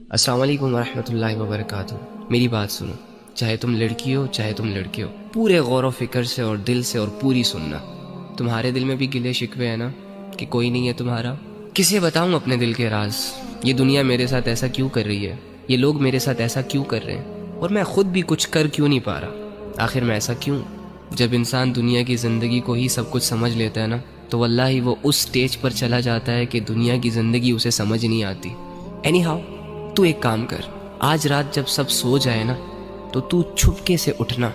السلام علیکم ورحمۃ اللہ وبرکاتہ۔ میری بات سنو، چاہے تم لڑکی ہو چاہے تم لڑکے ہو، پورے غور و فکر سے اور دل سے اور پوری سننا۔ تمہارے دل میں بھی گلے شکوے ہیں نا کہ کوئی نہیں ہے تمہارا؟ کسے بتاؤں اپنے دل کے راز؟ یہ دنیا میرے ساتھ ایسا کیوں کر رہی ہے؟ یہ لوگ میرے ساتھ ایسا کیوں کر رہے ہیں؟ اور میں خود بھی کچھ کر کیوں نہیں پا رہا؟ آخر میں ایسا کیوں؟ جب انسان دنیا کی زندگی کو ہی سب کچھ سمجھ لیتا ہے نا، تو واللہ ہی وہ اس سٹیج پر چلا جاتا ہے کہ دنیا کی زندگی اسے سمجھ نہیں آتی۔ اینی ہاؤ، تو ایک کام کر، آج رات جب سب سو جائے نا تو چھپکے سے اٹھنا،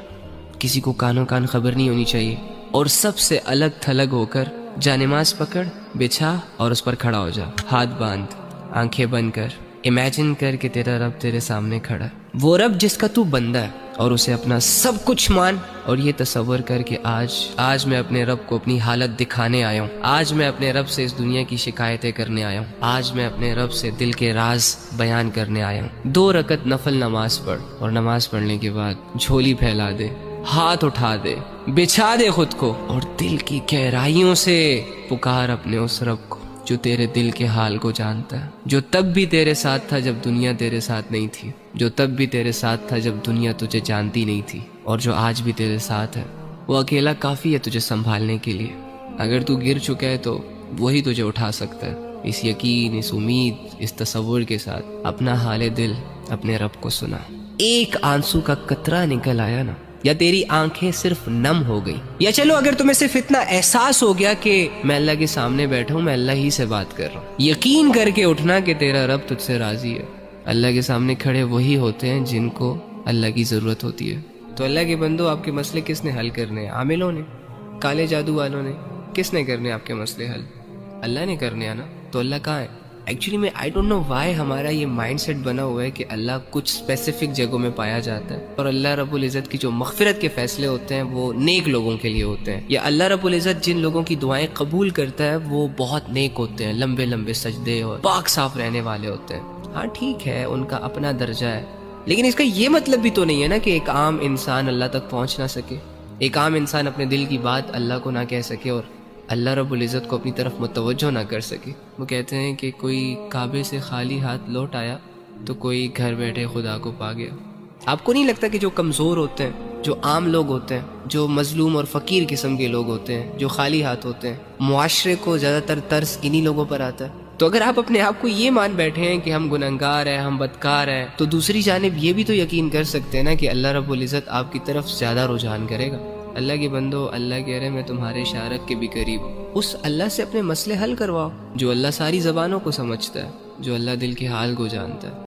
کسی کو کانوں کان خبر نہیں ہونی چاہیے، اور سب سے الگ تھلگ ہو کر جانماز پکڑ، بچھا اور اس پر کھڑا ہو جا، ہاتھ باندھ، آنکھیں بند کر، امیجن کر کہ تیرا رب تیرے سامنے کھڑا ہے، وہ رب جس کا تو بندہ ہے، اور اسے اپنا سب کچھ مان، اور یہ تصور کر کہ آج میں اپنے رب کو اپنی حالت دکھانے آیا ہوں، آج میں اپنے رب سے اس دنیا کی شکایتیں کرنے آیا ہوں، آج میں اپنے رب سے دل کے راز بیان کرنے آیا ہوں۔ 2 رکعت نفل نماز پڑھ، اور نماز پڑھنے کے بعد جھولی پھیلا دے، ہاتھ اٹھا دے، بچھا دے خود کو، اور دل کی گہرائیوں سے پکار اپنے اس رب کو جو تیرے دل کے حال کو جانتا ہے، جو تب بھی تیرے ساتھ تھا جب دنیا تیرے ساتھ نہیں تھی، جو تب بھی تیرے ساتھ تھا جب دنیا تجھے جانتی نہیں تھی، اور جو آج بھی تیرے ساتھ ہے۔ وہ اکیلا کافی ہے تجھے سنبھالنے کے لیے۔ اگر تو گر چکا ہے تو وہی تجھے اٹھا سکتا ہے۔ اس یقین، اس امید، اس تصور کے ساتھ اپنا حال دل اپنے رب کو سنا۔ ایک آنسو کا قطرہ نکل آیا نا، یا تیری آنکھیں صرف نم ہو گئی، یا چلو اگر تمہیں صرف اتنا احساس ہو گیا کہ میں اللہ کے سامنے بیٹھا ہوں، میں اللہ ہی سے بات کر رہا ہوں، یقین کر کے اٹھنا کہ تیرا رب تجھ سے راضی ہے۔ اللہ کے سامنے کھڑے وہی ہوتے ہیں جن کو اللہ کی ضرورت ہوتی ہے۔ تو اللہ کے بندو، آپ کے مسئلے کس نے حل کرنے ہیں؟ عاملوں نے؟ کالے جادو والوں نے؟ کس نے کرنے آپ کے مسئلے حل؟ اللہ نے کرنے ہیں نا۔ تو اللہ کہاں ہے؟ ایکچولی میں آئی ڈونٹ نو وائی ہمارا یہ مائنڈ سیٹ بنا ہوا ہے کہ اللہ کچھ اسپیسیفک جگہوں میں پایا جاتا ہے، اور اللہ رب العزت کی جو مغفرت کے فیصلے ہوتے ہیں وہ نیک لوگوں کے لیے ہوتے ہیں، یا اللہ رب العزت جن لوگوں کی دعائیں قبول کرتا ہے وہ بہت نیک ہوتے ہیں، لمبے لمبے سجدے اور پاک صاف رہنے والے ہوتے ہیں۔ ہاں ٹھیک ہے، ان کا اپنا درجہ ہے، لیکن اس کا یہ مطلب بھی تو نہیں ہے نا کہ ایک عام انسان اللہ تک پہنچ نہ سکے، ایک عام انسان اپنے دل کی بات اللہ کو نہ کہہ سکے، اور اللہ رب العزت کو اپنی طرف متوجہ نہ کر سکے۔ وہ کہتے ہیں کہ کوئی کعبے سے خالی ہاتھ لوٹ آیا تو کوئی گھر بیٹھے خدا کو پا گیا۔ آپ کو نہیں لگتا کہ جو کمزور ہوتے ہیں، جو عام لوگ ہوتے ہیں، جو مظلوم اور فقیر قسم کے لوگ ہوتے ہیں، جو خالی ہاتھ ہوتے ہیں، معاشرے کو زیادہ تر ترس انہی لوگوں پر آتا ہے؟ تو اگر آپ اپنے آپ کو یہ مان بیٹھے ہیں کہ ہم گنہگار ہیں، ہم بدکار ہیں، تو دوسری جانب یہ بھی تو یقین کر سکتے ہیں نا کہ اللہ رب العزت آپ کی طرف زیادہ رجحان کرے گا۔ اللہ کے بندو، اللہ کہہ رہے میں تمہارے شارک کے بھی قریب ہوں۔ اس اللہ سے اپنے مسئلے حل کرواؤ جو اللہ ساری زبانوں کو سمجھتا ہے، جو اللہ دل کے حال کو جانتا ہے۔